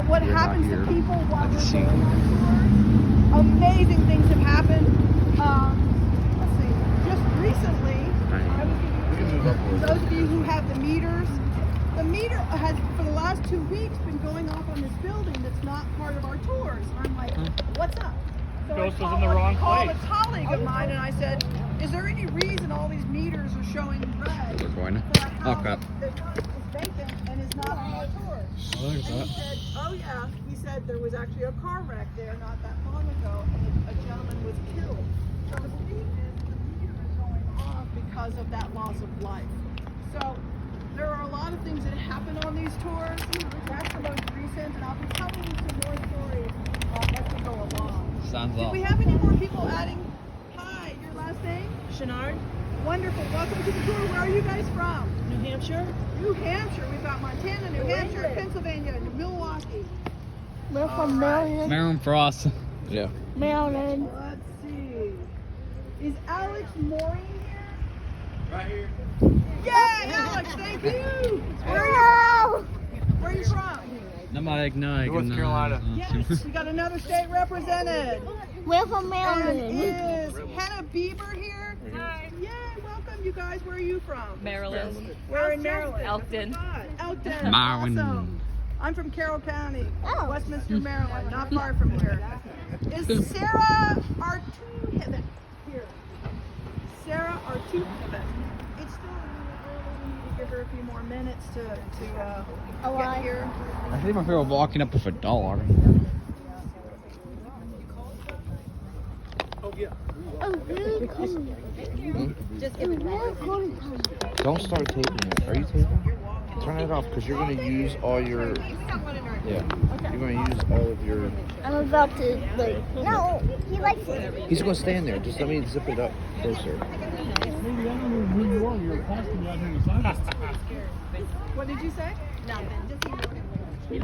what happens to people while they're going on tours. Amazing things have happened. Let's see, just recently, those of you who have the meter has, for the last 2 weeks, been going off on this building that's not part of our tours. I'm like, what's up? So Ghost was in the wrong place. I called a colleague of mine and I said, is there any reason all these meters are showing red? We're going to. For a Oh, house crap. that is vacant and is not on our tour? Oh, there's And he that. said, oh yeah, he said there was actually a car wreck there not that long ago and a gentleman was killed. So the thing is, the meter is going off because of that loss of life. So there are a lot of things that happen on these tours. That's the most recent, and I'll be telling you some more stories as we go along. Sounds Do off. we have any more people adding? Hi, your last name? Chenard, Wonderful. Welcome to the tour. Where are you guys from? New Hampshire. New Hampshire. We've got Montana, New Hampshire, Pennsylvania, and Milwaukee. We're from Maryland. Maryland Frost. Yeah. Maryland. Let's see. Is Alex Mooring here? Right here. Yay, Alex, thank you. Hello. Where are you from? North Carolina. Yes, we got another state represented. We're from And Maryland. is Hannah Bieber here? Hi. Yay, welcome you guys. Where are you from? Maryland. Where in Maryland? Elkton. Elkton. Maryland. Awesome. I'm from Carroll County, Oh. Westminster, Maryland, not far from here. Is Sarah Artuhibet here? Sarah Artuhibet. It's still a little early. We need to give her a few more minutes to get here. I think if we were walking up with a dog. Oh, really cool. Just give it Really cool. Don't start taping it. Are you taping? Turn it off because you're going to use all your. Yeah. You're going to use all of your. I'm about to, like, no, he likes it. He's going to stand there. Just let me zip it up closer. What did you say? We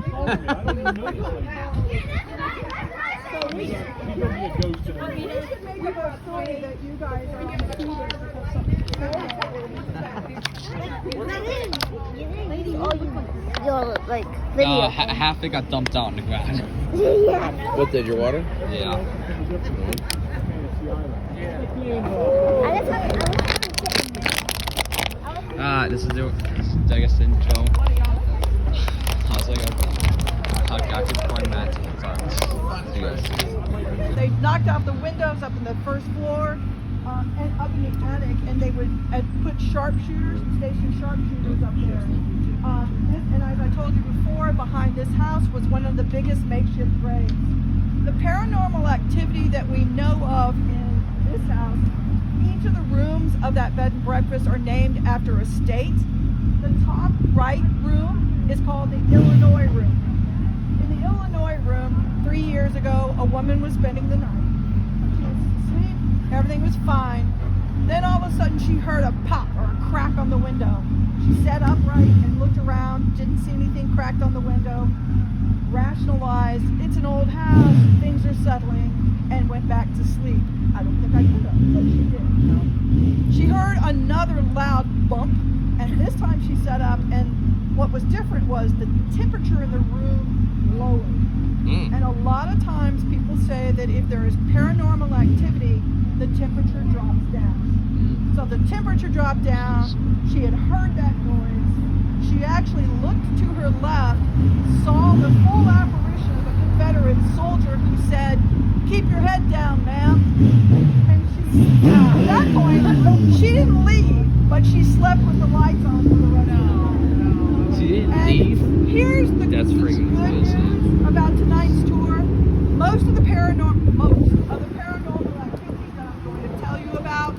should make up a story that you guys are on the tour because something Your, like, video. Half it got dumped out on the ground. Yeah. What did your water? Yeah. This is I guess, the intro. I was like, I could point that. Sorry. They knocked out the windows up in the first floor and up in the attic, and they would put sharpshooters and station sharpshooters up there. And as I told you before, behind this house was one of the biggest makeshift graves. The paranormal activity that we know of in this house, each of the rooms of that bed and breakfast are named after a state. The top right room is called the Illinois room. In the Illinois room, 3 years ago, a woman was spending the night. She was asleep, everything was fine. Then all of a sudden she heard a pop or a crack on the window. She sat upright and looked around, didn't see anything cracked on the window, rationalized, it's an old house, things are settling, and went back to sleep. I don't think I could have, but she did. She heard another loud bump, and this time she sat up, and what was different was the temperature in the room lowered. And a lot of times people say that if there is paranormal activity, the temperature drops down. So the temperature dropped down, she had heard that noise, she actually looked to her left, saw the full apparition of a Confederate soldier who said, "Keep your head down, ma'am." And she, at that point, she didn't leave, but she slept with the lights on for the rest of the night. She didn't And leave? here's the That's good freaking news crazy. about tonight's tour. Most of the paranormal activities that I'm going to tell you about,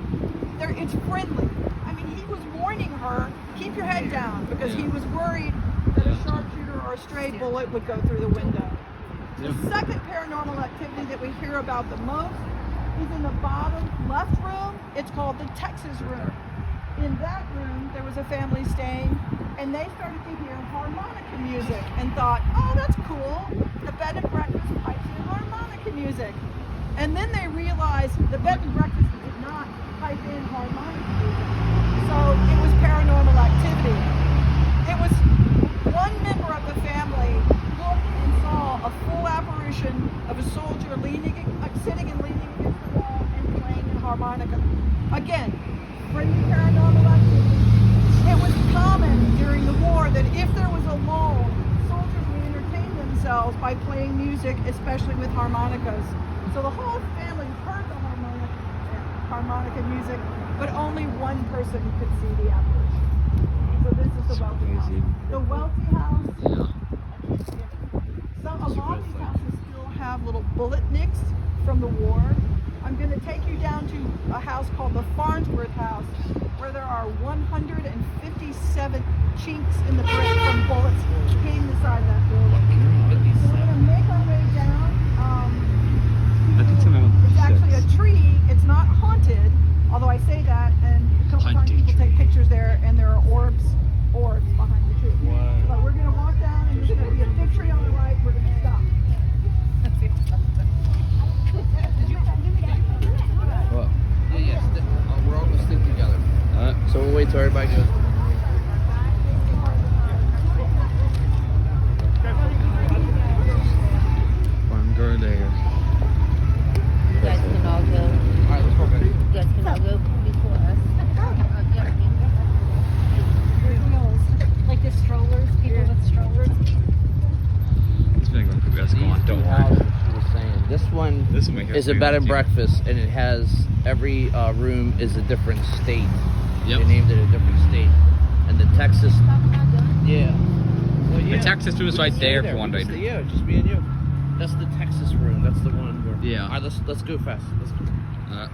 it's friendly. I mean, he was warning her, keep your head down, because he was worried that a sharpshooter or a stray bullet would go through the window. The second paranormal activity that we hear about the most is in the bottom left room. It's called the Texas room. In that room, there was a family staying, and they started to hear harmonica music and thought, oh, that's cool. The bed and breakfast pipes in harmonica music. And then they realized the bed and breakfast did not pipe in harmonica music. So it was paranormal activity. It was one member of the family looked and saw a full apparition of a soldier sitting and leaning against the wall and playing a harmonica. Again, bringing paranormal activity. It was common during the war that if there was a lull, soldiers would entertain themselves by playing music, especially with harmonicas. So the whole family heard the harmonica music, but only one person could see the apparition. So this is the Welty house. The Welty house. Yeah. A lot of these houses still have little bullet nicks from the war. I'm going to take you down to a house called the Farnsworth House, where there are 157 chinks in the brick from bullets hitting the side of that building. So we're going to make our way down. It's actually a tree. It's not haunted, although I say that, and a couple times people take pictures there, and there are orbs behind the tree. Wow. But we're going to walk down, and there's going to be a big tree on the right. We're going to stop. What? Yeah. We're all gonna stick together. Alright. So we'll wait till everybody goes. One girl there. You guys can all go. Alright, let's go. You guys can all go before us. Like the strollers, people with strollers. It's been going pretty. Let's go on. Don't worry. This one This one right here is a for bed you, and too. breakfast, and it has every room is a different state. Yep. They named it a different state, and the Texas. Yeah. Well, The Texas room is we right can there stay for one We can day. stay- Yeah, just me and you. That's the Texas room. That's the one where. Yeah. All right, let's go fast. Let's go. Alright.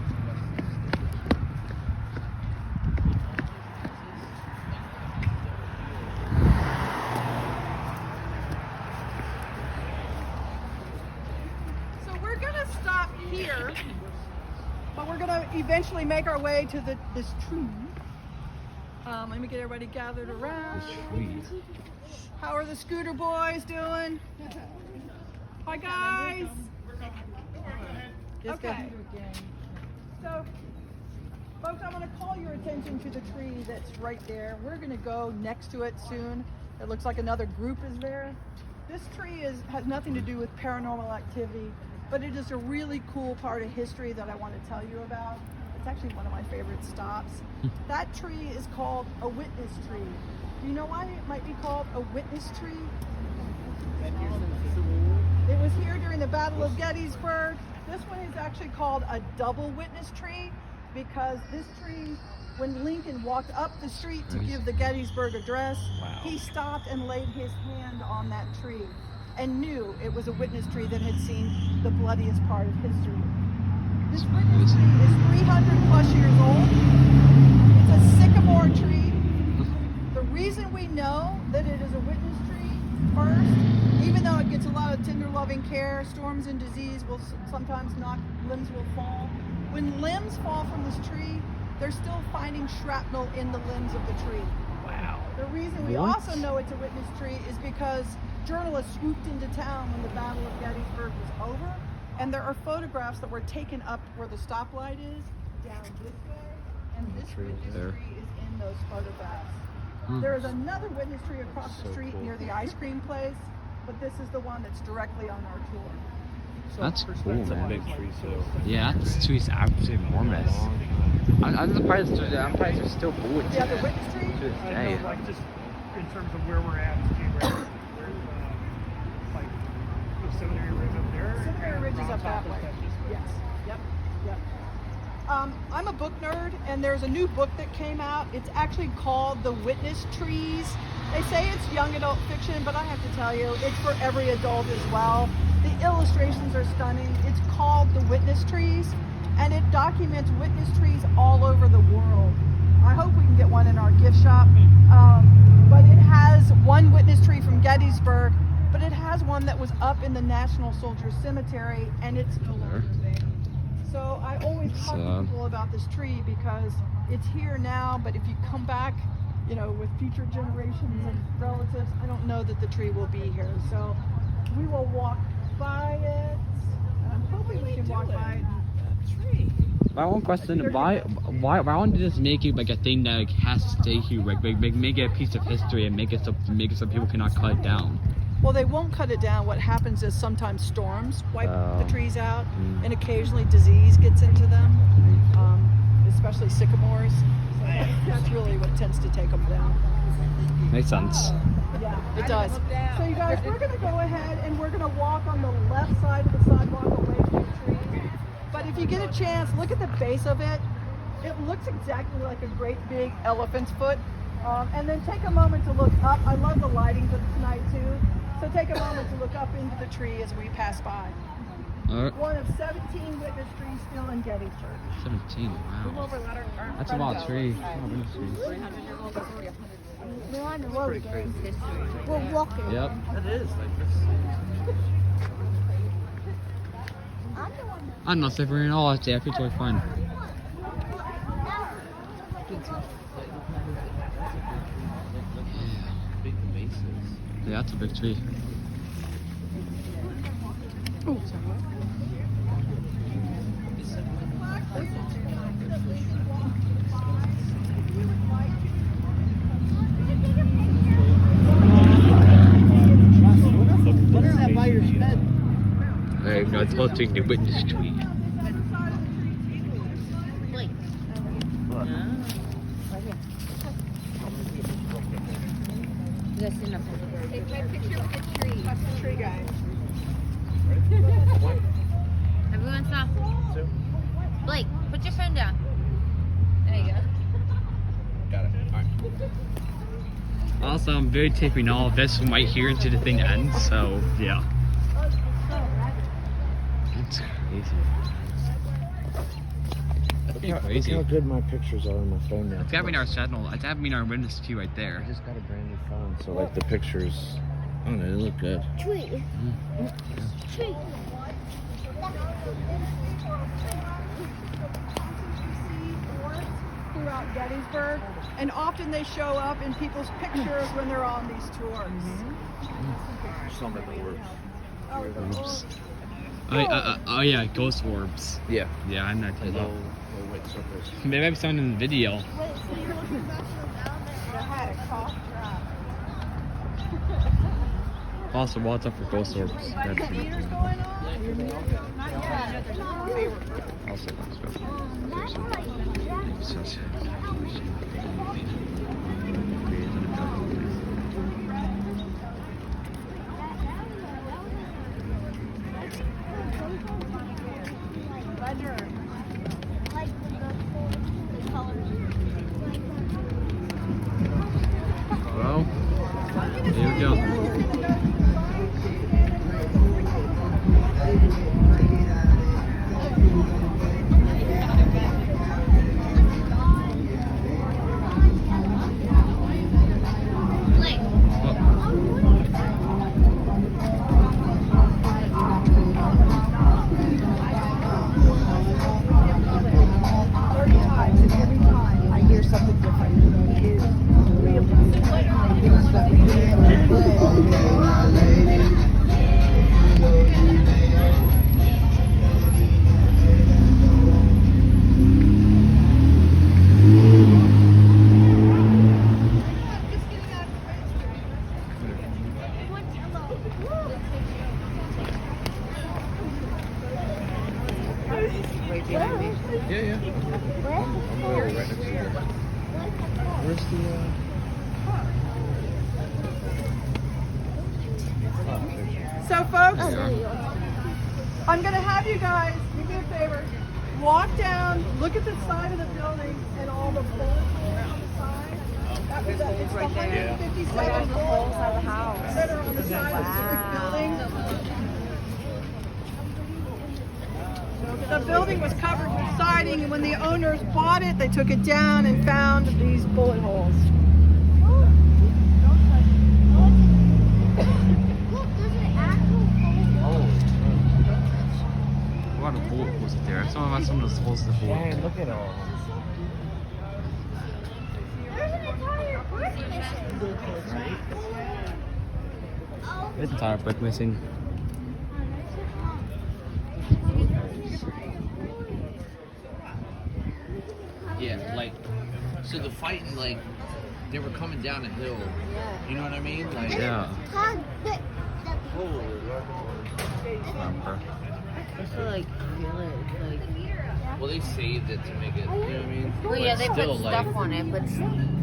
So we're going to stop here, but we're going to eventually make our way to this tree. Let me get everybody gathered around. How are the scooter boys doing? Hi guys. Okay. So, folks, I want to call your attention to the tree that's right there. We're going to go next to it soon. It looks like another group is there. This tree has nothing to do with paranormal activity, but it is a really cool part of history that I want to tell you about. It's actually one of my favorite stops. That tree is called a witness tree. Do you know why it might be called a witness tree? It was here during the Battle of Gettysburg. This one is actually called a double witness tree because this tree, when Lincoln walked up the street to give the Gettysburg Address, he stopped and laid his hand on that tree and knew it was a witness tree that had seen the bloodiest part of history. This witness tree is 300 plus years old. It's a sycamore tree. The reason we know that it is a witness tree, first, even though it gets a lot of tender loving care, storms and disease will sometimes knock, limbs will fall. When limbs fall from this tree, they're still finding shrapnel in the limbs of the tree. Wow. The reason we also know it's a witness tree is because journalists swooped into town when the Battle of Gettysburg was over, and there are photographs that were taken up where the stoplight is, down this way, and this witness tree is in those photographs. There is another witness tree across the street near the ice cream place, but this is the one that's directly on our tour. That's cool, man. Big tree, so. Yeah, that tree's absolutely enormous. I'm surprised they're still bullets. Yeah, the witness tree? To this I day. know, like just in terms of where we're at, geographically, there's like the Seminary Ridge up there. Seminary Ridge is and up on top that way. is just- Yes. Yep. Yep. I'm a book nerd, and there's a new book that came out. It's actually called The Witness Trees. They say it's young adult fiction, but I have to tell you, it's for every adult as well. The illustrations are stunning. It's called The Witness Trees, and it documents witness trees all over the world. I hope we can get one in our gift shop. But it has one witness tree from Gettysburg, but it has one that was up in the National Soldiers Cemetery, and it's no longer there. So I always talk to people about this tree because it's here now, but if you come back, you know, with future generations and relatives, I don't know that the tree will be here. So we will walk by it. I'm hoping we can walk by it. My one question: why don't you just make it like a thing that like, has to stay here, like make it a piece of history and make it so people cannot cut it down? Well, they won't cut it down. What happens is sometimes storms wipe the Oh. trees out, Mm. and occasionally disease gets into them, especially sycamores. So that's really what tends to take them down. Makes sense. Yeah, it does. So you guys, we're going to go ahead and we're going to walk on the left side of the sidewalk away from the tree. But if you get a chance, look at the base of it. It looks exactly like a great big elephant's foot. And then take a moment to look up. I love the lighting tonight too. So take a moment to look up into the tree as we pass by. One of 17 witness trees still in Gettysburg. 17. Wow. That's a wild tree. Oh, goodness tree. We're on the road again. We're walking. Yep. It is like this. I'm the one. I don't know, Sabrina. All day. I feel totally fine. Big bases. Yeah, that's a big tree. What is that by your head? I'm not touching the witness tree. Wait. You guys seen a Take my picture with the tree. That's the tree guy. Everyone stop. Blake, put your phone down. There you go. Got it. All right. Also, I'm very taping all of this from right here until the thing ends, so yeah. That's crazy. Look Crazy. how good my pictures are on my phone now. It's gotta be in our sentinel. It's gotta be in our witness queue right I there. just got a brand new phone, so like the pictures, I don't know, they look good. Tree. Tree. Throughout Gettysburg, and often they show up in people's pictures when they're on these tours. Some of the orbs. Oops. Oh yeah, ghost orbs. Yeah. Yeah, I'm not taking Little that. white circles. Maybe I've seen in the video. Also, what's up for ghost orbs? That's pretty cool. Also, well, here we go. Blake. Every time I hear something different. It is Yeah. I'm right next to you. Where's the, So folks, I'm going to have you guys do me a favor. Walk down, look at the side of the building and all the bullet holes on the side. That was it's the 157 holes on the house that are on the side of the brick building. The building was covered with siding, and when the owners bought it, they took it down and found these bullet holes. Look, there's an actual A lot of bullet holes there. I saw some of those holes in the bullet. Dang, look at all. There's an entire brick missing. There's an entire brick missing. Yeah, like, so the fighting, like, they were coming down a hill. You know what I mean? Like, Yeah. I feel like village, like. Well, they saved it to make it. You know what I mean? Well, yeah, they put still, stuff like, on it, but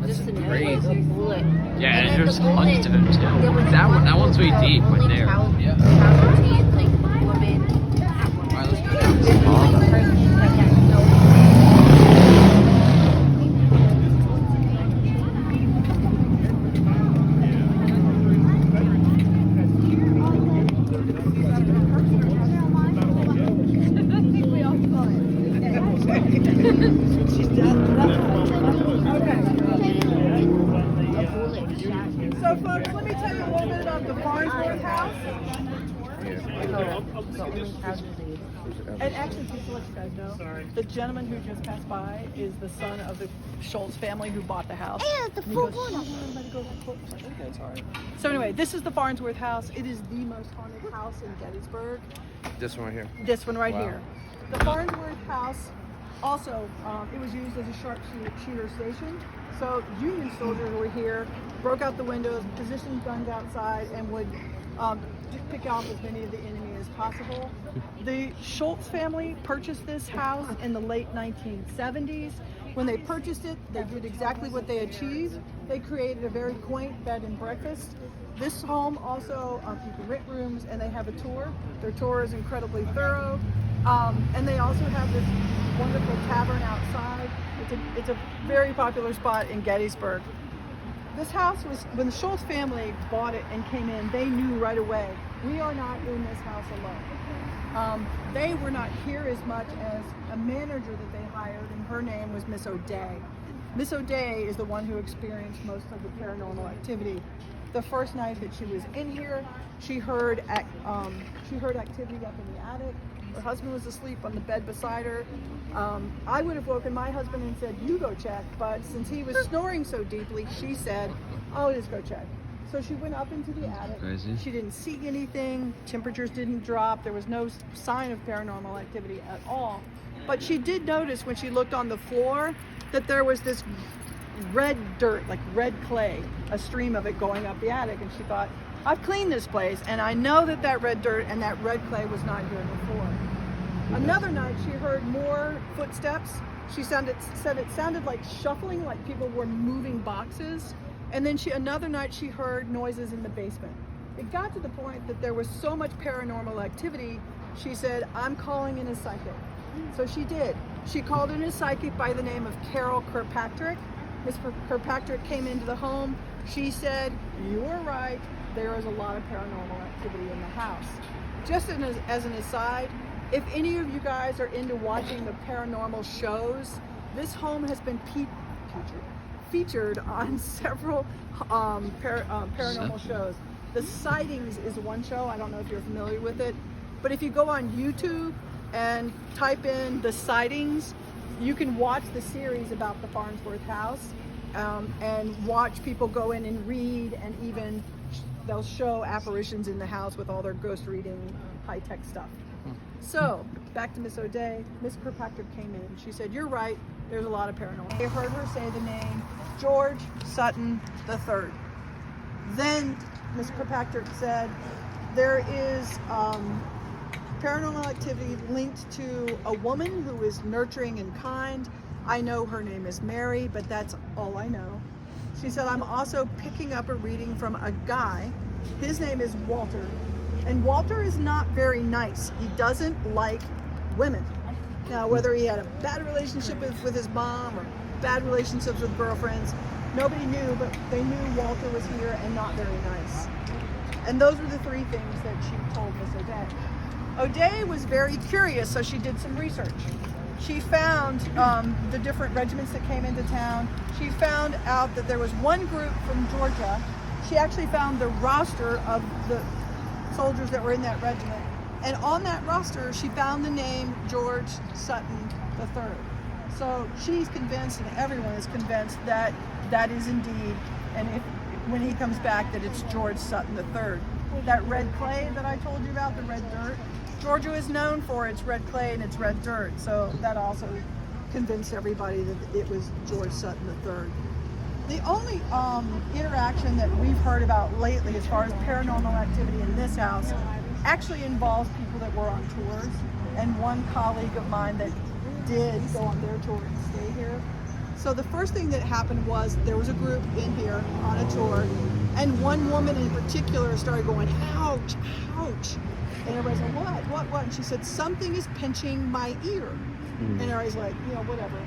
just a crazy. bullet. Yeah, and then there's the bullet, hundreds of them too. there was That one's way with the deep right only there. Yeah. Casualties, like women. All right, let's go down. Like the person that had no. So, folks, let me tell you a little bit about the Farnsworth house. And actually, just to let you guys know, the gentleman who just passed by is the son of the Schultz family who bought the house. And the And he full goes, corner. "Oh, let it go that close." I'm like, "Okay, sorry." So anyway, this is the Farnsworth house. It is the most haunted house in Gettysburg. This one right here. This one right Wow. here. The Farnsworth house also, it was used as a sharpshooter station. So Union soldiers were here, broke out the windows, positioned guns outside, and would just pick off as many of the enemy as possible. The Schultz family purchased this house in the late 1970s. When they purchased it, they did exactly what they achieved. They created a very quaint bed and breakfast. This home also, you can rent rooms, and they have a tour. Their tour is incredibly thorough. And they also have this wonderful tavern outside. It's a very popular spot in Gettysburg. This house was, when the Schultz family bought it and came in, they knew right away, we are not in this house alone. They were not here as much as a manager that they hired, and her name was Miss O'Day. Miss O'Day is the one who experienced most of the paranormal activity. The first night that she was in here, she heard activity up in the attic. Her husband was asleep on the bed beside her. I would have woken my husband and said, "You go check," but since he was snoring so deeply, she said, "I'll just go check." So she went up into the attic. Crazy. She didn't see anything. Temperatures didn't drop. There was no sign of paranormal activity at all. But she did notice when she looked on the floor that there was this red dirt, like red clay, a stream of it going up the attic. And she thought, I've cleaned this place, and I know that that red dirt and that red clay was not here before. Another night, she heard more footsteps. She said it sounded like shuffling, like people were moving boxes. And then another night, she heard noises in the basement. It got to the point that there was so much paranormal activity, she said, "I'm calling in a psychic." So she did. She called in a psychic by the name of Carol Kirkpatrick. Miss Kirkpatrick came into the home. She said, "You were right. There is a lot of paranormal activity in the house." Just as an aside, if any of you guys are into watching the paranormal shows, this home has been featured on several paranormal shows. The Sightings is one show. I don't know if you're familiar with it, but if you go on YouTube and type in The Sightings, you can watch the series about the Farnsworth house and watch people go in and read, and even they'll show apparitions in the house with all their ghost reading, high-tech stuff. So, back to Miss O'Day. Miss Kirkpatrick came in. She said, "You're right, there's a lot of paranormal." They heard her say the name George Sutton III. Then Miss Kirkpatrick said, there is paranormal activity linked to a woman who is nurturing and kind. I know her name is Mary, but that's all I know. She said, I'm also picking up a reading from a guy. His name is Walter. And Walter is not very nice. He doesn't like women. Now, whether he had a bad relationship with his mom or bad relationships with girlfriends, nobody knew, but they knew Walter was here and not very nice. And those were the three things that she told Miss O'Day. O'Day was very curious, so she did some research. She found the different regiments that came into town. She found out that there was one group from Georgia. She actually found the roster of the soldiers that were in that regiment. And on that roster, she found the name George Sutton III. So she's convinced, and everyone is convinced, that that is indeed, and when he comes back, that it's George Sutton III. That red clay that I told you about, the red dirt, Georgia is known for its red clay and its red dirt. So that also convinced everybody that it was George Sutton III. The only interaction that we've heard about lately as far as paranormal activity in this house actually involves people that were on tours, and one colleague of mine that did go on their tour and stay here. So the first thing that happened was there was a group in here on a tour, and one woman in particular started going, ouch, ouch. And everybody's like, what? And she said, something is pinching my ear. And everybody's like, whatever.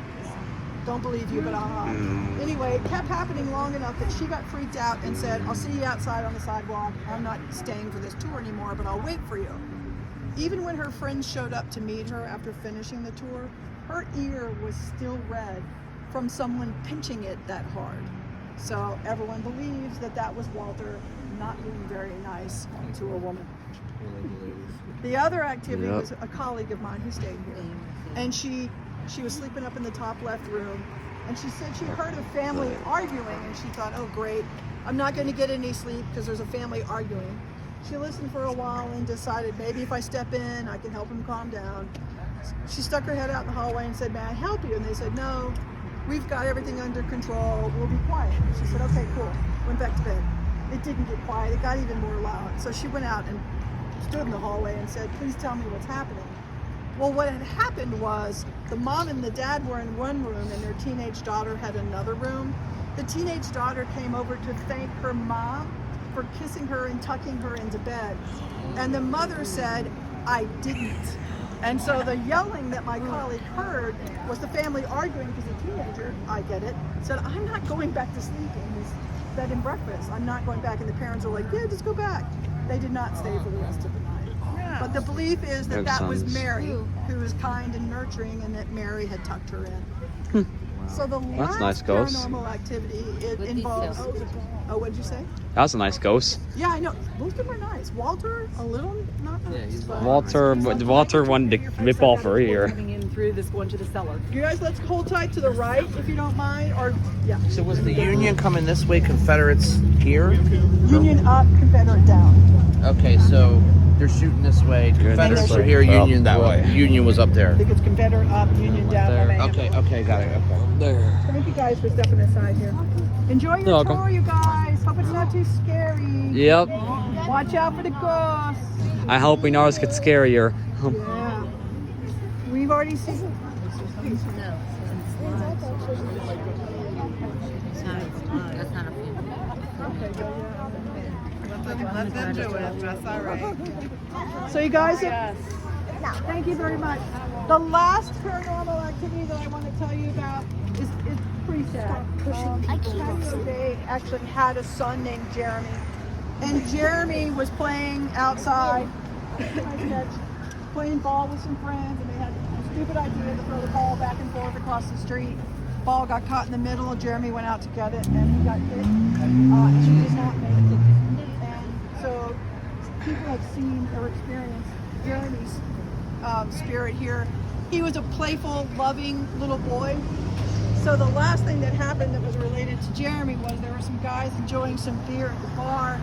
Don't believe you, but Anyway, it kept happening long enough that she got freaked out and said, I'll see you outside on the sidewalk. I'm not staying for this tour anymore, but I'll wait for you. Even when her friends showed up to meet her after finishing the tour, her ear was still red from someone pinching it that hard. So everyone believes that that was Walter not being very nice to a woman. The other activity was a colleague of mine who stayed here, and she was sleeping up in the top left room, and she said she heard a family arguing, and she thought, oh great, I'm not going to get any sleep because there's a family arguing. She listened for a while and decided maybe if I step in I can help them calm down. She stuck her head out in the hallway and said, may I help you? And they said, no, we've got everything under control, we'll be quiet. She said, okay, cool. Went back to bed. It didn't get quiet, it got even more loud. So she went out and stood in the hallway and said, please tell me what's happening. Well, what had happened was the mom and the dad were in one room and their teenage daughter had another room. The teenage daughter came over to thank her mom for kissing her and tucking her into bed. And the mother said, I didn't. And so the yelling that my colleague heard was the family arguing because the teenager, I get it, said, I'm not going back to sleep in this bed and breakfast. I'm not going back. And the parents were like, yeah, just go back. They did not stay for the rest of the night. But the belief is that that was Mary, who was kind and nurturing, and that Mary had tucked her in. So the last nice ghost. paranormal activity, it involves... Oh, what'd you say? That was a nice ghost. Yeah, I know. Most of them are nice. Walter, a little not nice. But Walter wanted to rip off her ear. Coming in through this one to the cellar. you guys, let's hold tight to the right, if you don't mind. Or, yeah. So was the Union coming this way, Confederates here? Union up, Confederate down. Okay, so they're shooting this way. Confederates are here. Up Union that way. Union was up there. I think it's Confederate up, Union down. there. my man. Okay, got it. Okay. There. Thank you guys for stepping aside here. Enjoy your welcome. tour, you guys. Hope it's not too scary. Yep. Watch out for the ghosts. I hope we know it's get scarier. Yeah. We've already seen. That's not a film. Let them do it. That's all right. So you guys, thank you very much. The last paranormal activity that I want to tell you about is pretty sad. They actually had a son named Jeremy, and Jeremy was playing outside, playing ball with some friends, and they had a stupid idea to throw the ball back and forth across the street. Ball got caught in the middle. Jeremy went out to get it, and he got hit, and he did not make it. And so people have seen or experienced Jeremy's spirit here. He was a playful, loving little boy. So the last thing that happened that was related to Jeremy was there were some guys enjoying some beer at the bar,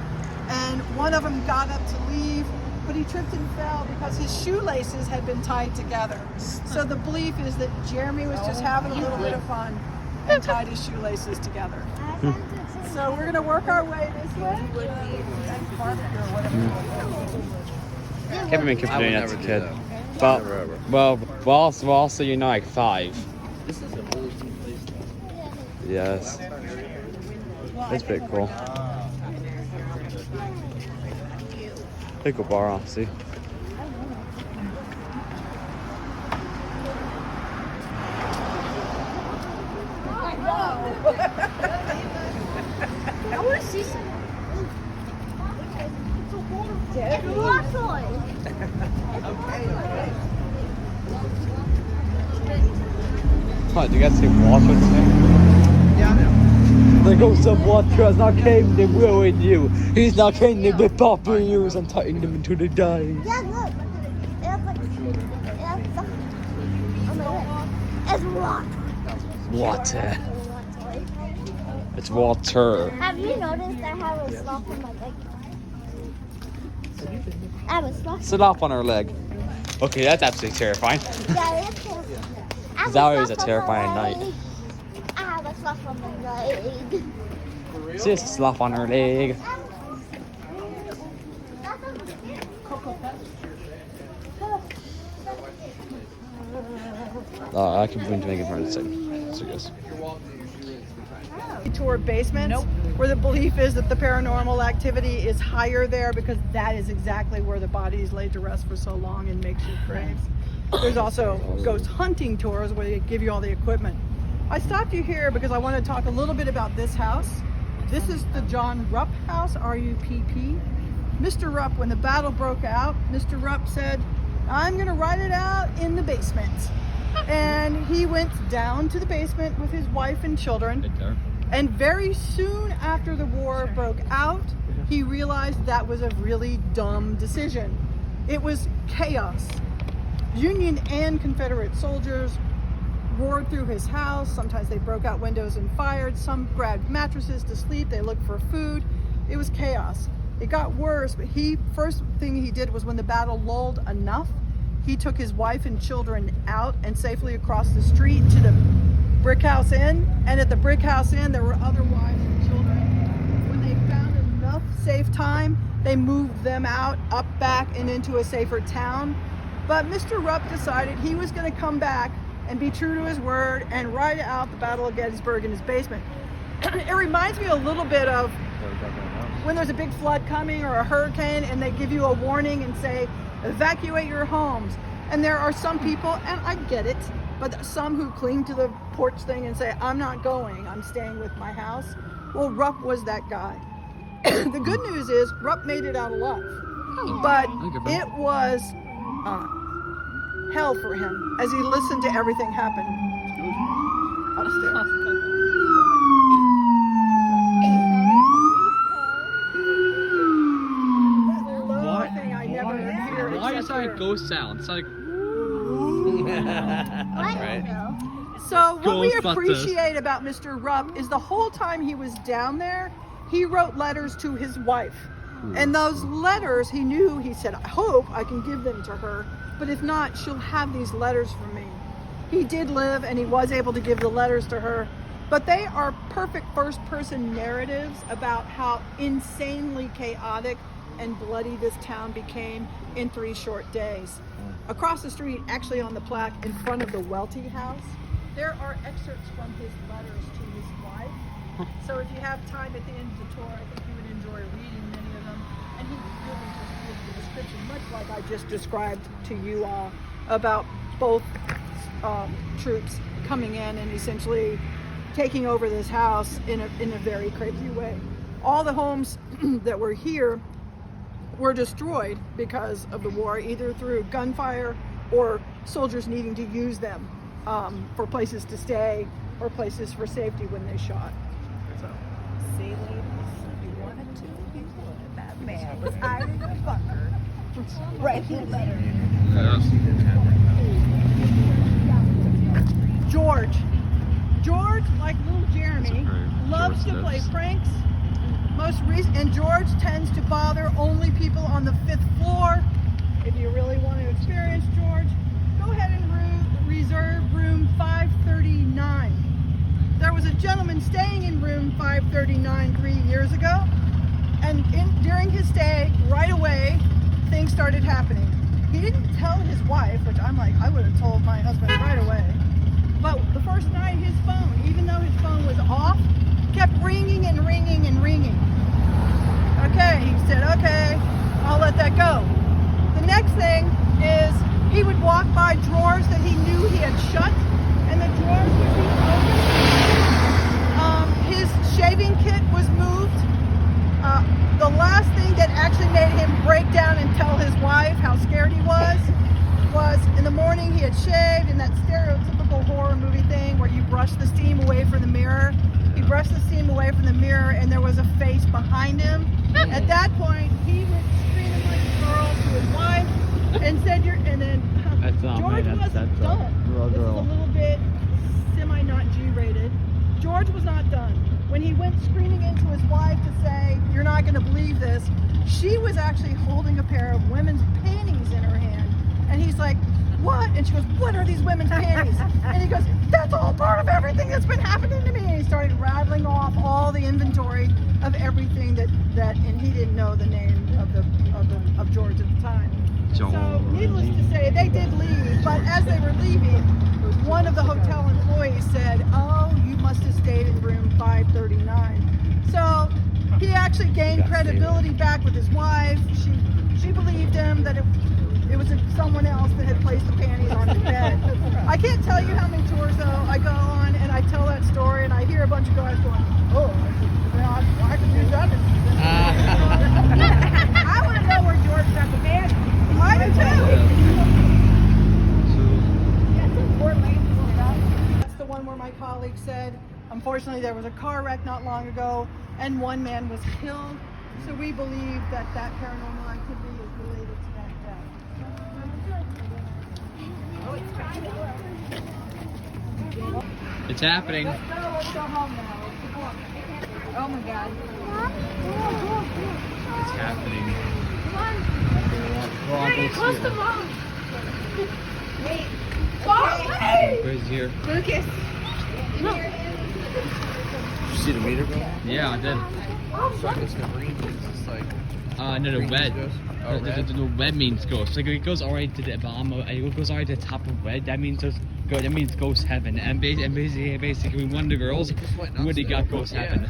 and one of them got up to leave, but he tripped and fell because his shoelaces had been tied together. So the belief is that Jeremy was just having a little bit of fun and tied his shoelaces together. So we're gonna work our way this way. Barbecue or whatever. Can't remember if I would doing that as a never do kid. that. But Never, ever. well, also you're not like 5. This is a really cool place. Yes. That's pretty cool. Pickle bar, honestly. I want to see some. Lots of What, you guys see water today? Yeah, I know. There goes some water has not came to ruin you. He's not came to rip off your ears and tying them into the dice. Yeah, look. It's water. Water. It's water. Have you noticed I have a sloth on my leg? I have a sloth. Sit off on her leg. Okay, that's absolutely terrifying. Yeah, that's cool. That was a terrifying night. I have a slap on my leg. Sis slap on her leg. I can bring to make it for the same. So yes. Tour basements where the belief is that the paranormal activity is higher there because that is exactly where the body is laid to rest for so long and makes you crazy. There's also ghost hunting tours where they give you all the equipment. I stopped you here because I want to talk a little bit about this house. This is the John Rupp house, R-U-P-P. Mr. Rupp, when the battle broke out, Mr. Rupp said, I'm going to write it out in the basement. And he went down to the basement with his wife and children. And very soon after the war broke out, he realized that was a really dumb decision. It was chaos. Union and Confederate soldiers roared through his house. Sometimes they broke out windows and fired. Some grabbed mattresses to sleep. They looked for food. It was chaos. It got worse, but first thing he did was when the battle lulled enough, he took his wife and children out and safely across the street to the Brick House Inn. And at the Brick House Inn, there were other wives and children. When they found enough safe time, they moved them out, up back, and into a safer town. But Mr. Rupp decided he was going to come back and be true to his word and ride out the Battle of Gettysburg in his basement. It reminds me a little bit of when there's a big flood coming or a hurricane and they give you a warning and say, evacuate your homes. And there are some people, and I get it, but some who cling to the porch thing and say, I'm not going, I'm staying with my house. Well, Rupp was that guy. The good news is Rupp made it out alive, but it was hell for him as he listened to everything happen upstairs. Why is that a ghost sound? It's like. Right. So what we Ghostbusters. appreciate about Mr. Rupp is the whole time he was down there, he wrote letters to his wife. And those letters, he said, I hope I can give them to her, but if not, she'll have these letters from me. He did live and he was able to give the letters to her, but they are perfect first-person narratives about how insanely chaotic and bloody this town became in 3 short days. Across the street, actually on the plaque in front of the Welty house, there are excerpts from his letters to his wife. So if you have time at the end of the tour, I think you would enjoy reading many of them. And he really just gives the description, much like I just described to you all, about both troops coming in and essentially taking over this house in a very crazy way. All the homes that were here were destroyed because of the war, either through gunfire or soldiers needing to use them for places to stay or places for safety when they shot. So. See, ladies, you wanted to be good. That man was hiding a bunker right here. George, like little Jeremy, loves to play pranks. And George tends to bother only people on the 5th floor. If you really want to experience George, go ahead and reserve room 539. There was a gentleman staying in room 539 3 years ago, and during his stay, right away, things started happening. He didn't tell his wife, which I'm like, I would have told my husband right away. But the first night, his phone, even though his phone was off, kept ringing and ringing and ringing. Okay, he said, okay, I'll let that go. The next thing is he would walk by drawers that he knew he had shut, and the drawers would be open. His shaving kit was moved. The last thing that actually made him break down and tell his wife how scared he was in the morning he had shaved in that stereotypical horror movie thing where you brush the steam away from the mirror. He brushed the steam away from the mirror and there was a face behind him. At that point, he went screaming like a girl to his wife and said, and then George wasn't done. This is a little bit semi-not G-rated. George was not done. When he went screaming into his wife to say, you're not going to believe this, she was actually holding a pair of women's panties in her hand. And he's like, what? And she goes, what are these women's panties? And he goes, that's all part of everything that's been happening to me. And he started rattling off all the inventory of everything that and he didn't know the name of George at the time. So needless to say, they did leave, but as they were leaving, one of the hotel employees said, oh, you must have stayed in room 539. So he actually gained credibility back with his wife. She believed him that it was someone else that had placed the panties on the bed. I can't tell you how many tours though I go on and I tell that story and I hear a bunch of guys going, oh, I could use that. I want to know where George got the panties. I do too. That's the one where my colleague said, unfortunately there was a car wreck not long ago and one man was killed. So we believe that paranormal activity is related to that death. It's happening. Let's go home now. Oh my God. It's happening. Where's here? Lucas. Did you see the meter go? Yeah, I did. So it's the green means it's like. No, the red. Oh, red? The red means ghost. Like it goes alright to the bottom, it goes alright to the top of red. That means that means ghost heaven. And basically, one of the girls really got ghost heaven.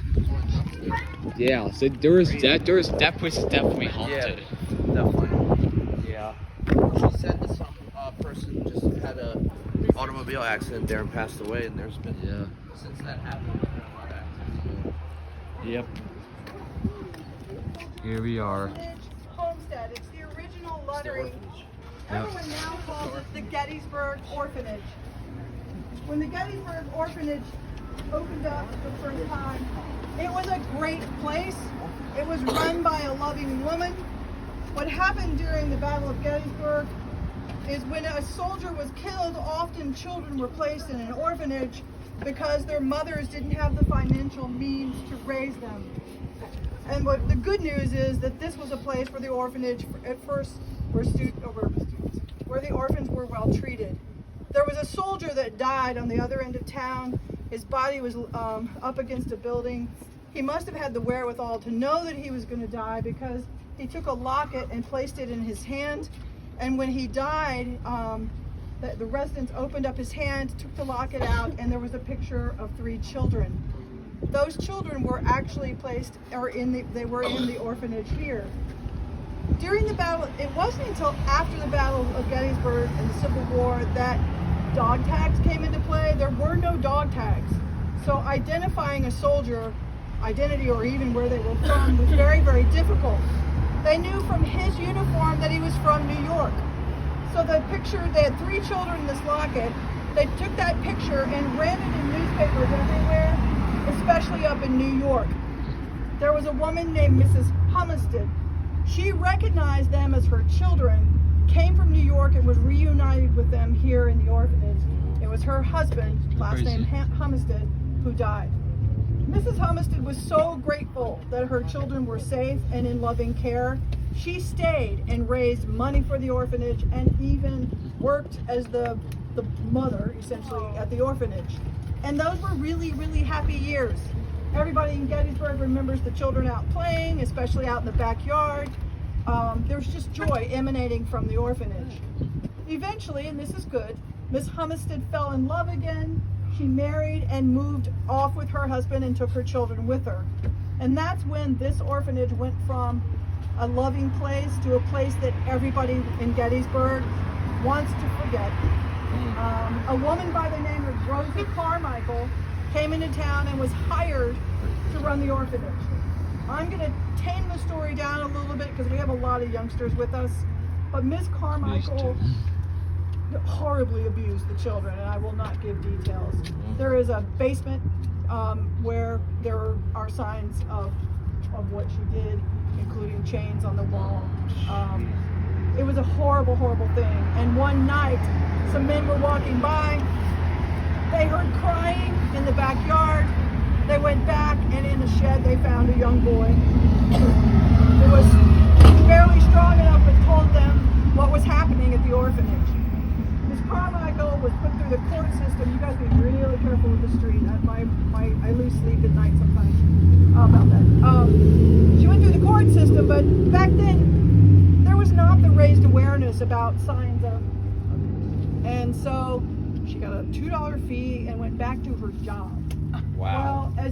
Yeah, so that place is definitely haunted. Yeah, definitely. Yeah. She said that some person just had a automobile accident there and passed away, and there's been since that happened, there's been a lot of activity. Yep. Here we are. Homestead. It's the original Luttery. Everyone now calls it the Gettysburg Orphanage. When the Gettysburg Orphanage opened up the first time, it was a great place. It was run by a loving woman. What happened during the Battle of Gettysburg is when a soldier was killed, often children were placed in an orphanage because their mothers didn't have the financial means to raise them. And what the good news is that this was a place where the orphanage at first where the orphans were well treated. There was a soldier that died on the other end of town. His body was up against a building. He must have had the wherewithal to know that he was going to die because he took a locket and placed it in his hand. And when he died, the residents opened up his hand, took the locket out, and there was a picture of 3 children. Those children were actually placed, they were in the orphanage here. During the battle, it wasn't until after the Battle of Gettysburg and the Civil War that dog tags came into play. There were no dog tags. So identifying a soldier, identity or even where they were from was very, very difficult. They knew from his uniform that he was from New York. So the picture, they had 3 children in this locket. They took that picture and ran it in newspapers everywhere, especially up in New York. There was a woman named Mrs. Humstead. She recognized them as her children, came from New York and was reunited with them here in the orphanage. It was her husband, last name Humstead, who died. Mrs. Humstead was so grateful that her children were safe and in loving care. She stayed and raised money for the orphanage and even worked as the mother, essentially, at the orphanage. And those were really, really happy years. Everybody in Gettysburg remembers the children out playing, especially out in the backyard. There's just joy emanating from the orphanage. Eventually, and this is good, Miss Humstead fell in love again. She married and moved off with her husband and took her children with her. And that's when this orphanage went from a loving place to a place that everybody in Gettysburg wants to forget. A woman by the name of Rosa Carmichael came into town and was hired to run the orphanage. I'm going to tame the story down a little bit because we have a lot of youngsters with us. But Miss Carmichael horribly abused the children, and I will not give details. There is a basement where there are signs of what she did, including chains on the wall. It was a horrible, horrible thing. And one night, some men were walking by. They heard crying in the backyard. They went back, and in the shed, they found a young boy who was barely strong enough but told them what was happening at the orphanage. Miss Carmichael was put through the court system. You guys be really careful with the street. I lose sleep at night sometimes about that. She went through the court system, but back then there was not the raised awareness about signs of abuse. And so she got a $2 fee and went back to her job. Wow. Well,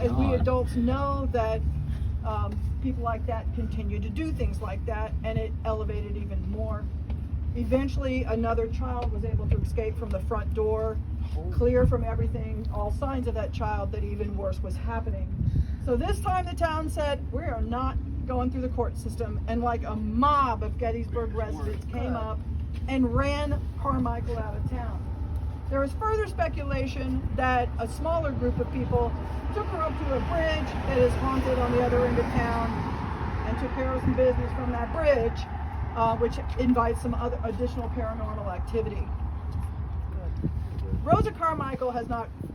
as we adults know that people like that continue to do things like that, and it elevated even more. Eventually, another child was able to escape from the front door, clear from everything, all signs of that child, that even worse was happening. So this time the town said, we are not going through the court system, and like a mob of Gettysburg residents came up and ran Carmichael out of town. There was further speculation that a smaller group of people took her up to a bridge that is haunted on the other end of town and took care of some business from that bridge, which invites some other additional paranormal activity. Rosa Carmichael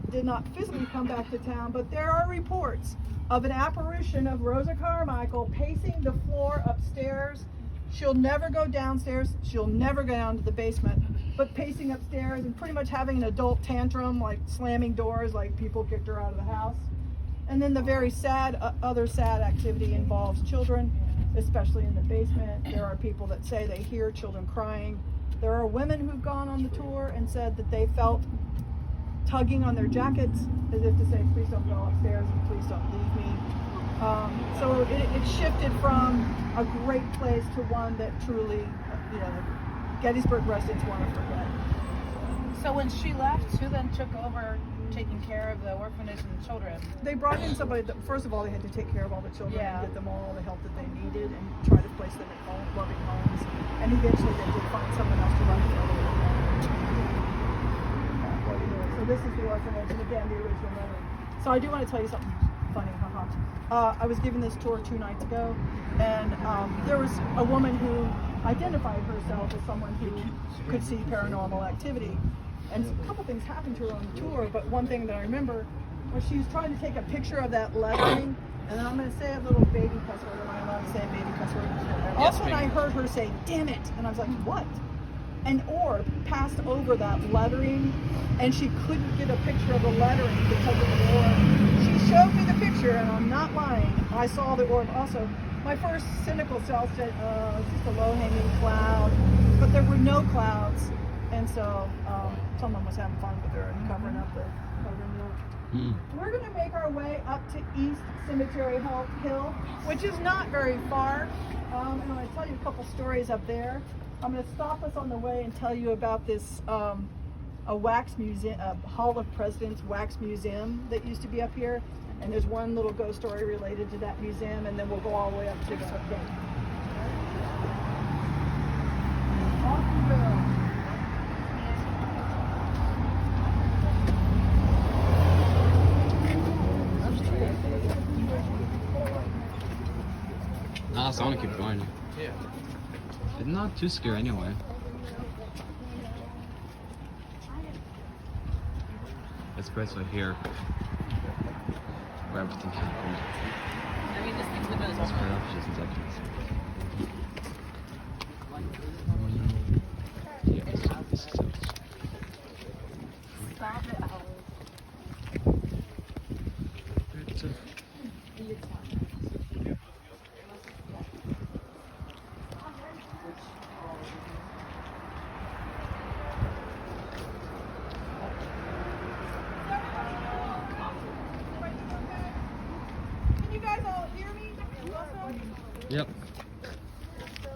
did not physically come back to town, but there are reports of an apparition of Rosa Carmichael pacing the floor upstairs. She'll never go downstairs, she'll never go down to the basement, but pacing upstairs and pretty much having an adult tantrum, like slamming doors, like people kicked her out of the house. And then the very sad, other sad activity involves children, especially in the basement. There are people that say they hear children crying. There are women who've gone on the tour and said that they felt tugging on their jackets as if to say, please don't go upstairs and please don't leave me. So it shifted from a great place to one that truly, Gettysburg residents want to forget. So when she left, who then took over taking care of the orphanage and the children? They brought in somebody that, first of all, they had to take care of all the children Yeah. and get them all the help that they needed and try to place them in loving homes. And eventually they did find someone else to run the other. So this is the orphanage, and again, the original memory. So I do want to tell you something funny, haha. I was given this tour 2 nights ago, and there was a woman who identified herself as someone who could see paranormal activity. And a couple things happened to her on the tour, but one thing that I remember was she was trying to take a picture of that lettering, and then I'm going to say a little baby cuss word. Am I allowed to say a baby cuss word? Also, when I heard her say, damn it, and I was like, what? An orb passed over that lettering, and she couldn't get a picture of the lettering because of the orb. She showed me the picture, and I'm not lying. I saw the orb also. My first cynical self said, it's just a low-hanging cloud, but there were no clouds, and so someone was having fun with her and covering up the We're going to make our way up to East Cemetery Hill, which is not very far. And I'm going to tell you a couple stories up there. I'm going to stop us on the way and tell you about this a wax museum, a Hall of Presidents wax museum that used to be up here. And there's one little ghost story related to that museum, and then we'll go all the way up to the gate. Off we go. Nah, so I want to keep going. Yeah. It's not too scary anyway. It's basically here where everything happened. I mean, just think about It's corruptions and sections. Yeah, this is it. Stop it, Howard. Can you guys all hear me? Also? Yep.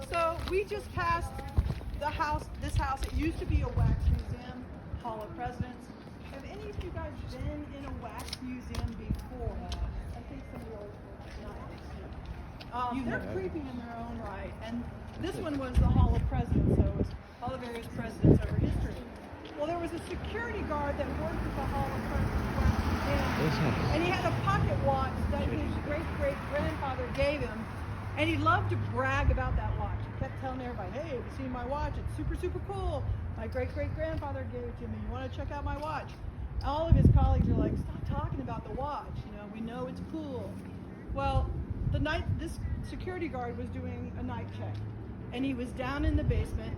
So we just passed the house, this house. It used to be a wax museum, Hall of Presidents. Have any of you guys been in a wax museum before? I think some of you they're creepy in their own right. And this one was the Hall of Presidents, so it was all the various presidents over history. Well, there was a security guard that worked at the Hall of Presidents wax museum. And he had a pocket watch that his great-great-grandfather gave him. And he loved to brag about that watch. He kept telling everybody, hey, have you seen my watch? It's super, super cool. My great-great-grandfather gave it to me. You want to check out my watch? All of his colleagues are like, stop talking about the watch. We know it's cool. Well, the night this security guard was doing a night check. And he was down in the basement.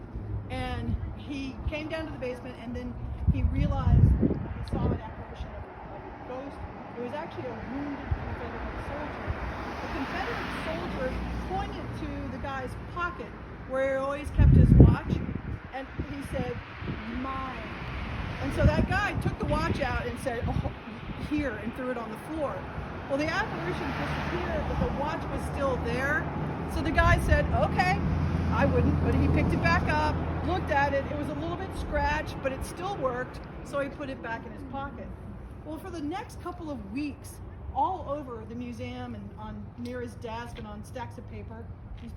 And he came down to the basement, and then he realized he saw an apparition of a ghost. It was actually a wounded Confederate soldier. The Confederate soldier pointed to the guy's pocket where he always kept his watch, and he said, "Mine." And so that guy took the watch out and said, "Oh, here," and threw it on the floor. Well, the apparition disappeared, but the watch was still there. So the guy said, "Okay, I wouldn't," but he picked it back up, looked at it. It was a little bit scratched, but it still worked, so he put it back in his pocket. Well, for the next couple of weeks, all over the museum and near his desk and on stacks of paper, these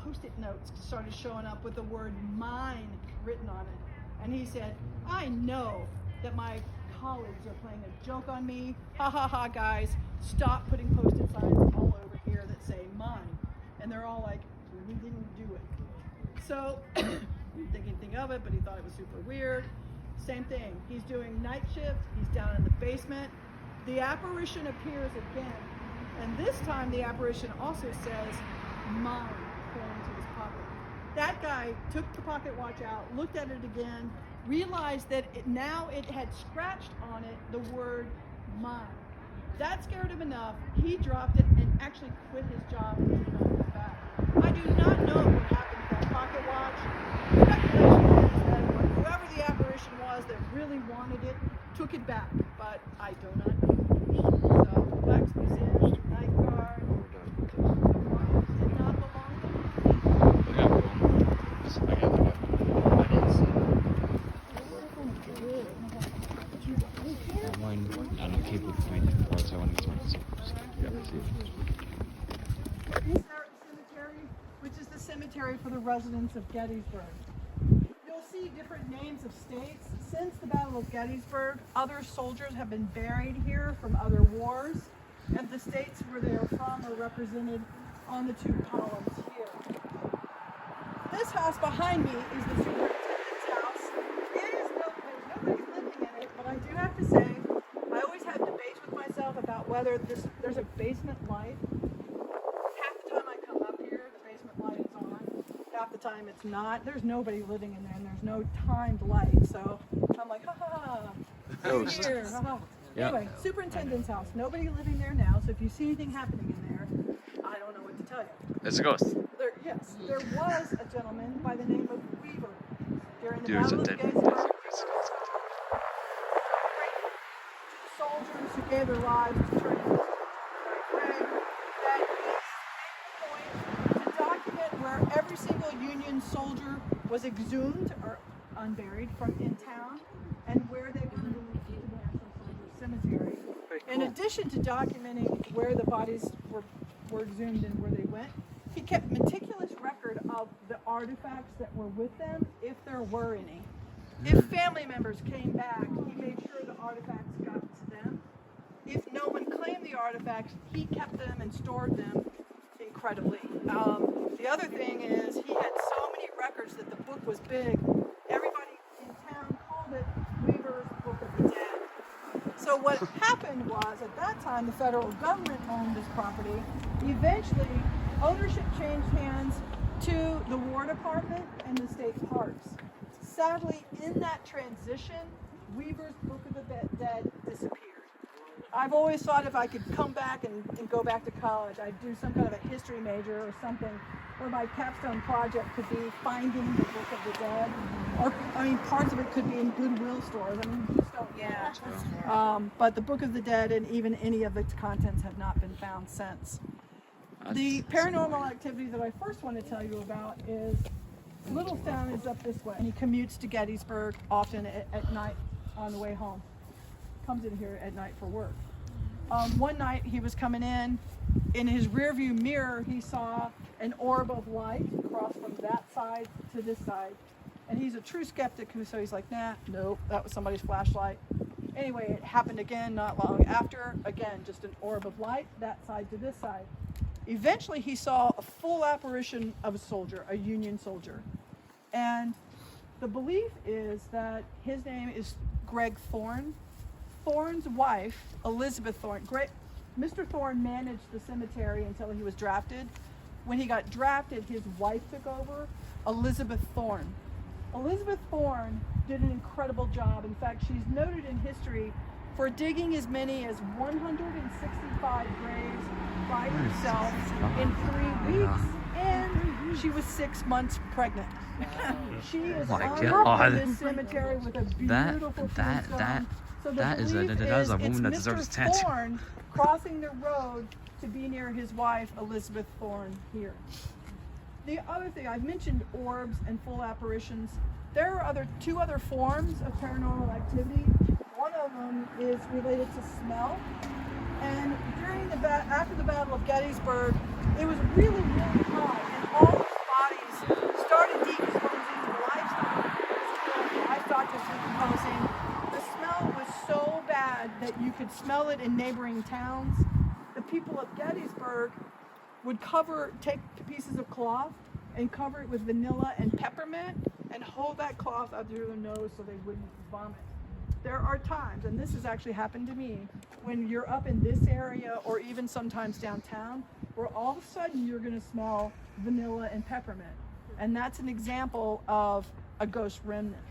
Post-it notes started showing up with the word "mine" written on it. And he said, "I know that my colleagues are playing a joke on me. Ha ha ha, guys, stop putting Post-it signs all over here that say mine." And they're all like, "We didn't do it." So he didn't think of it, but he thought it was super weird. Same thing. He's doing night shift. He's down in the basement. The apparition appears again. And this time the apparition also says "mine" going to his pocket. That guy took the pocket watch out, looked at it again, realized that now it had scratched on it the word "mine." That scared him enough. He dropped it and actually quit his job and did not come back. I do not know what happened to that pocket watch. Speculation is that whoever the apparition was that really wanted it took it back, but I do not know. So, Wax Museum, Night Guard, did not belong there. I got one. I got the one. I didn't see it. Mine, I don't keep with mine parts. I want to get some. Yeah, let's see. East Art Cemetery, which is the cemetery for the residents of Gettysburg. You'll see different names of states. Since the Battle of Gettysburg, other soldiers have been buried here from other wars, and the states where they are from are represented on the two columns here. This house behind me is the superintendent's house. It is there's nobody living in it, but I do have to say, I always have debates with myself about whether there's a basement light. Half the time I come up here, the basement light is on. Half the time it's not. There's nobody living in there, and there's no timed light. So I'm like, ha ha ha. I'm here. Ha, ha. Yeah. Anyway, superintendent's house. Nobody living there now. So if you see anything happening in there, I don't know what to tell you. It's a ghost. There was a gentleman by the name of Weaver during the There's a Battle of dead Gettysburg. Soldiers who gave their lives to turn the flag, that he made a point to document where every single Union soldier was exhumed or unburied from in town and where they were moved to the National Soldier Cemetery. In addition to documenting where the bodies were exhumed and where they went, he kept meticulous record of the artifacts that were with them, if there were any. If family members came back, he made sure the artifacts got to them. If no one claimed the artifacts, he kept them and stored them incredibly. The other thing is he had so many records that the book was big. Everybody in town called it Weaver's Book of the Dead. So what happened was, at that time, the federal government owned this property. Eventually, ownership changed hands to the War Department and the state parks. Sadly, in that transition, Weaver's Book of the Dead disappeared. I've always thought if I could come back and go back to college, I'd do some kind of a history major or something, where my capstone project could be finding the Book of the Dead. Or, parts of it could be in Goodwill stores. You just don't know. But the Book of the Dead and even any of its contents have not been found since. The paranormal activity that I first want to tell you about is Littlestown is up this way, and he commutes to Gettysburg often at night on the way home. Comes in here at night for work. One night he was coming in his rearview mirror he saw an orb of light cross from that side to this side. And he's a true skeptic, so he's like, nah, nope, that was somebody's flashlight. Anyway, it happened again not long after. Again, just an orb of light, that side to this side. Eventually he saw a full apparition of a soldier, a Union soldier. And the belief is that his name is Greg Thorne. Thorne's wife, Elizabeth Thorne. Mr. Thorne managed the cemetery until he was drafted. When he got drafted, his wife took over, Elizabeth Thorne. Elizabeth Thorne did an incredible job. In fact, she's noted in history for digging as many as 165 graves by herself in 3 weeks, and she was 6 months pregnant. She is my honored God. in this cemetery with a beautiful tombstone. So the that is a belief woman that it's deserves a Mr. tattoo. Thorne crossing the road to be near his wife Elizabeth Thorne here. The other thing, I've mentioned orbs and full apparitions. There are two other forms of paranormal activity. One of them is related to smell. And during after the Battle of Gettysburg, it was really, really hot, and all the bodies started decomposing. The livestock was decomposing. The smell was so bad that you could smell it in neighboring towns. The people of Gettysburg would take pieces of cloth and cover it with vanilla and peppermint and hold that cloth up through their nose so they wouldn't vomit. There are times, and this has actually happened to me, when you're up in this area or even sometimes downtown, where all of a sudden you're going to smell vanilla and peppermint. And that's an example of a ghost remnant.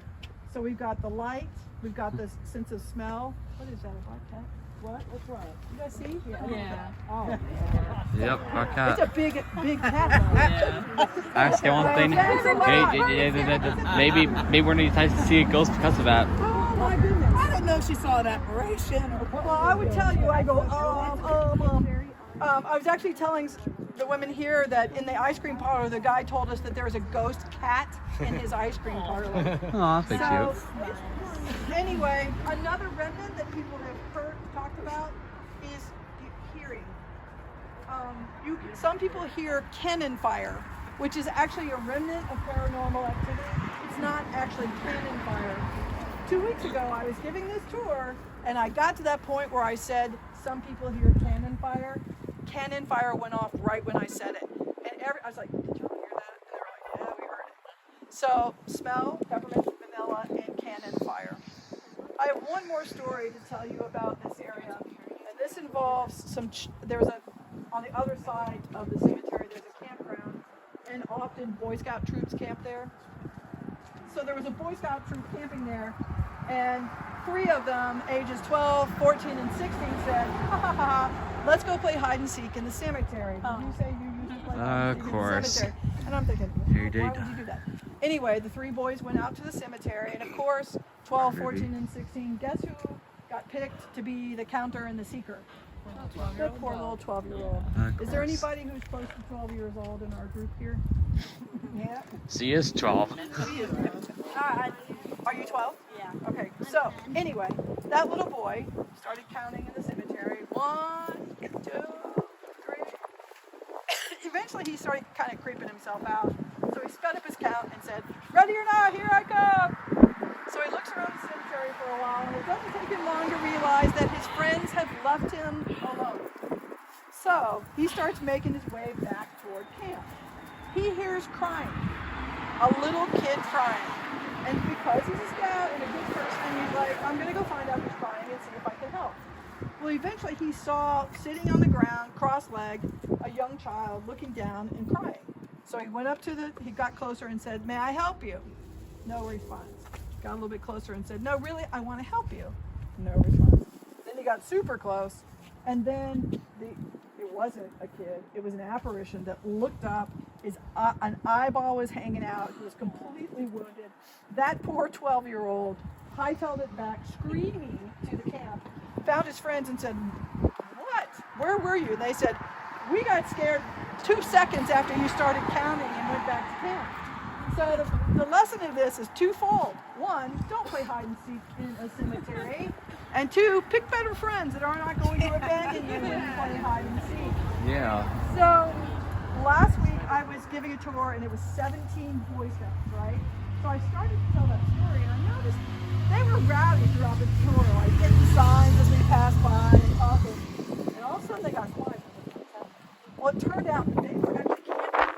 So we've got the light, we've got the sense of smell. What is that, a black cat? What? What's what? You guys see? Yeah. Oh. Yep, our cat. It's a big cat. Actually, one thing. Maybe we're gonna decide to see a ghost because of that. Oh my goodness. I don't know if she saw an apparition or what. Well, I would tell you, I go, I was actually telling the women here that in the ice cream parlor, the guy told us that there was a ghost cat in his ice cream parlor. Oh, that's So, cute. anyway, another remnant that people have talked about is hearing. Some people hear cannon fire, which is actually a remnant of paranormal activity. It's not actually cannon fire. 2 weeks ago, I was giving this tour, and I got to that point where I said, some people hear cannon fire. Cannon fire went off right when I said it. And I was like, did y'all hear that? And they were like, yeah, we heard it. So, smell, peppermint, vanilla, and cannon fire. I have one more story to tell you about this area. And this involves on the other side of the cemetery, there's a campground. And often Boy Scout troops camp there. So there was a Boy Scout troop camping there, and 3 of them, ages 12, 14, and 16, said, ha ha ha, let's go play hide and seek in the cemetery. Did you say you usually play hide and seek in the cemetery? And I'm thinking, why would you do that? Anyway, the 3 boys went out to the cemetery, and of course, 12, 14, and 16, guess who got picked to be the counter and the seeker? The poor little 12-year-old. Is there anybody who's close to 12 years old in our group here? Yeah. She is 12. Are you 12? Yeah. Okay, so anyway, that little boy started counting in the cemetery. 1, 2, 3. Eventually he started kind of creeping himself out. So he sped up his count and said, ready or not, here I come. So he looks around the cemetery for a while, and it doesn't take him long to realize that his friends have left him alone. So he starts making his way back toward camp. He hears crying, a little kid crying. And because he's a scout and a good person, he's like, I'm going to go find out who's crying and see if I can help. Well, eventually he saw, sitting on the ground, cross-legged, a young child looking down and crying. So he went up he got closer and said, may I help you? No response. Got a little bit closer and said, no, really, I want to help you. No response. Then he got super close, and then it wasn't a kid. It was an apparition that looked up. An eyeball was hanging out. He was completely wounded. That poor 12-year-old hightailed it back, screaming to the camp, found his friends and said, what? Where were you? And they said, we got scared 2 seconds after you started counting and went back to camp. So the lesson of this is twofold. 1, don't play hide and seek in a cemetery. And 2, pick better friends that are not going to abandon you when you play hide and seek. Yeah. So last week I was giving a tour and it was 17 Boy Scouts, right? So I started to tell that story and I noticed they were rowdy throughout the tour, like hitting signs as we passed by and talking. And all of a sudden they got quiet. Well, it turned out that they were actually camping.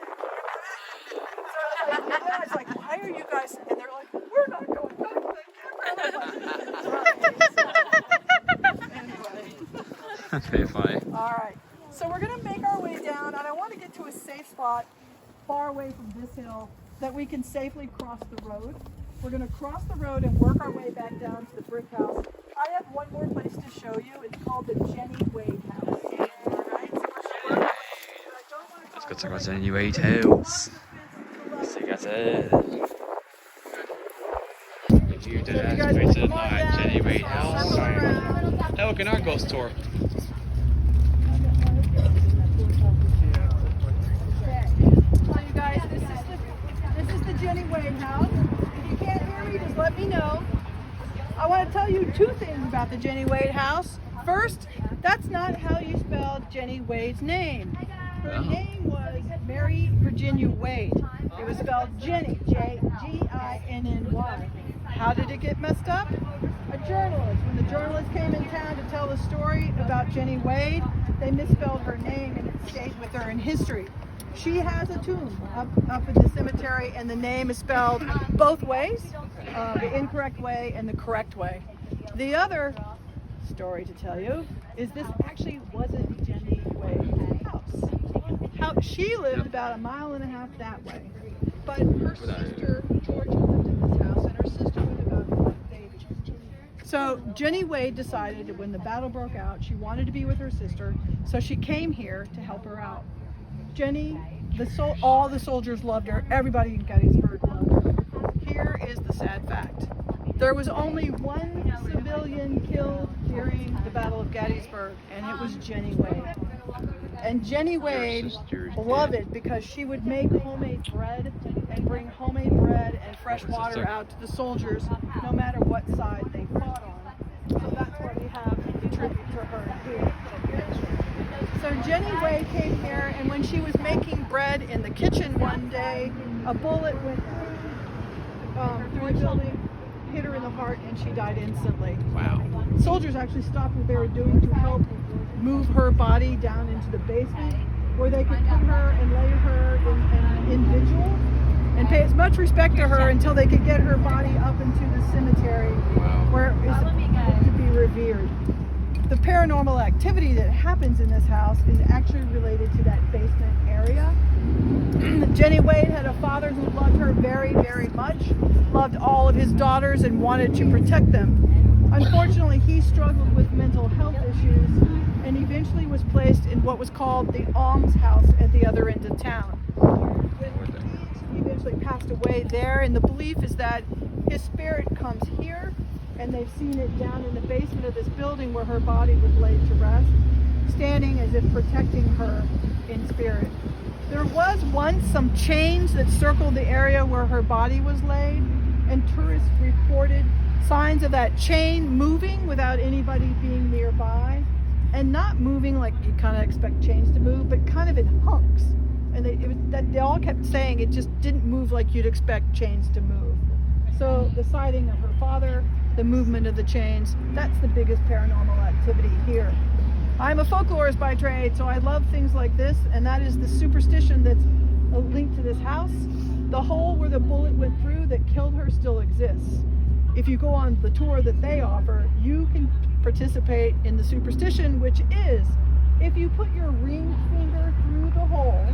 So I was like, why are you guys? And they're like, we're not going back to that campground. Anyway. That's pretty funny. All right. So we're going to make our way down, and I want to get to a safe spot far away from this hill that we can safely cross the road. We're going to cross the road and work our way back down to the brick house. I have one more place to show you. It's called the Jenny Wade house. All right, so we're gonna work our way. But I don't want to Let's go check out Jenny Wade house. So you got it. If you did activate my Jenny Wade house. Hey, look, an art ghost tour. So you guys, this is the Jenny Wade house. If you can't hear me, just let me know. I want to tell you two things about the Jenny Wade house. First, that's not how you spell Jenny Wade's name. Her name was Mary Virginia Wade. It was spelled Jenny, J-G-I-N-N-Y. How did it get messed up? A journalist. When the journalist came in town to tell the story about Jenny Wade, they misspelled her name and it stayed with her in history. She has a tomb up at the cemetery, and the name is spelled both ways, the incorrect way and the correct way. The other story to tell you is this actually wasn't Jenny Wade's house. She lived about 1.5 miles that way, but her sister Georgia lived in this house, and her sister was about 8 baby. So Jenny Wade decided that when the battle broke out, she wanted to be with her sister, so she came here to help her out. Jenny, all the soldiers loved her. Everybody in Gettysburg loved her. Here is the sad fact. There was only one civilian killed during the Battle of Gettysburg, and it was Jenny Wade. And Jenny Wade loved it because she would make homemade bread and bring homemade bread and fresh water out to the soldiers, no matter what side they fought on. So that's what we have in tribute to her here. So Jenny Wade came here, and when she was making bread in the kitchen one day, a bullet went through the building, hit her in the heart, and she died instantly. Wow. Soldiers actually stopped what they were doing to help move her body down into the basement, where they could put her and lay her in vigil and pay as much respect to her until they could get her body up into the cemetery where it is to be revered. The paranormal activity that happens in this house is actually related to that basement area. Jenny Wade had a father who loved her very, very much, loved all of his daughters and wanted to protect them. Unfortunately, he struggled with mental health issues and eventually was placed in what was called the alms house at the other end of town. He eventually passed away there, and the belief is that his spirit comes here, and they've seen it down in the basement of this building where her body was laid to rest, standing as if protecting her in spirit. There was once some chains that circled the area where her body was laid, and tourists reported signs of that chain moving without anybody being nearby, and not moving like you kind of expect chains to move, but kind of in hunks. And they all kept saying it just didn't move like you'd expect chains to move. So the sighting of her father, the movement of the chains, that's the biggest paranormal activity here. I'm a folklorist by trade, so I love things like this, and that is the superstition that's linked to this house. The hole where the bullet went through that killed her still exists. If you go on the tour that they offer, you can participate in the superstition, which is if you put your ring finger through the hole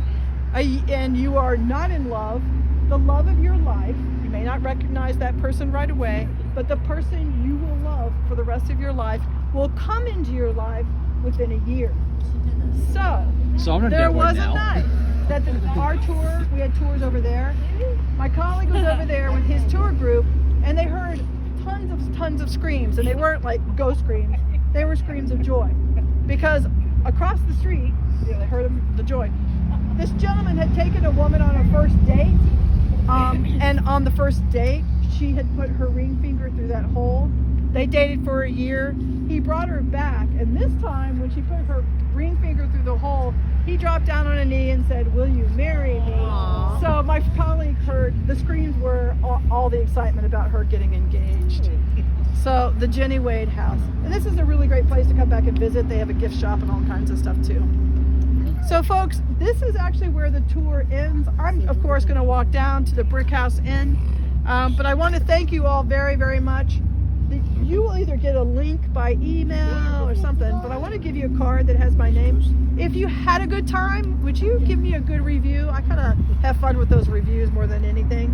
and you are not in love, the love of your life, you may not recognize that person right away, but the person you will love for the rest of your life will come into your life within a year. So there was a night that our tour, we had tours over there. My colleague was over there with his tour group, and they heard tons of screams, and they weren't like ghost screams. They were screams of joy, because across the street, they heard the joy. This gentleman had taken a woman on a first date, and on the first date, she had put her ring finger through that hole. They dated for a year. He brought her back, and this time when she put her ring finger through the hole, he dropped down on a knee and said, "Will you marry me?" Aww. So my colleague heard the screams were all the excitement about her getting engaged. So the Jenny Wade house. And this is a really great place to come back and visit. They have a gift shop and all kinds of stuff too. So folks, this is actually where the tour ends. I'm of course going to walk down to the Brick House Inn, but I want to thank you all very, very much. You will either get a link by email or something, but I want to give you a card that has my name. If you had a good time, would you give me a good review? I kind of have fun with those reviews more than anything.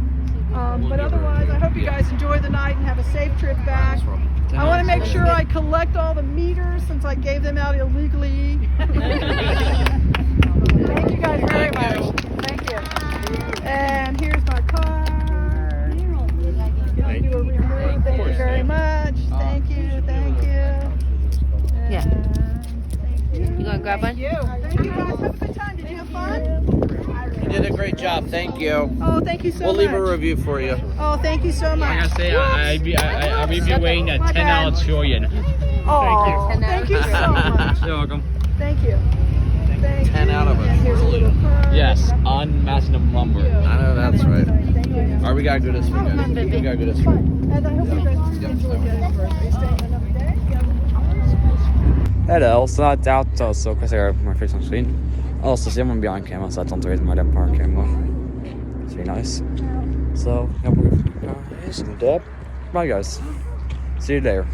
But otherwise, I hope you guys enjoy the night and have a safe trip back. I want to make sure I collect all the meters since I gave them out illegally. Thank you guys very much. Thank you. And here's my card. Thank you very much. Thank you. Thank you. Yeah. Thank You gonna grab one? you. Thank you guys. Have a good time. Did you have fun? You did a great job. Thank you. Oh, thank you so We'll much. leave a review for you. Oh, thank you so much. I gotta say, I will be weighing a My 10 bad. out of trillion. Oh, thank you so much. You're welcome. Thank you. Thank 10 you. out of a And here's a little card. Yes, unmassing of lumber. I know that's right. Thank you. All right, we gotta go this weekend. We gotta go this weekend. And I hope you guys enjoy Gettysburg. Are you staying another day? Hello, so I doubt also because I got my face on screen. Also, see, I'm gonna be on camera, so I don't raise my damn park camera. It's really nice. So, yeah, we're here's some dip. Bye, guys. See you later.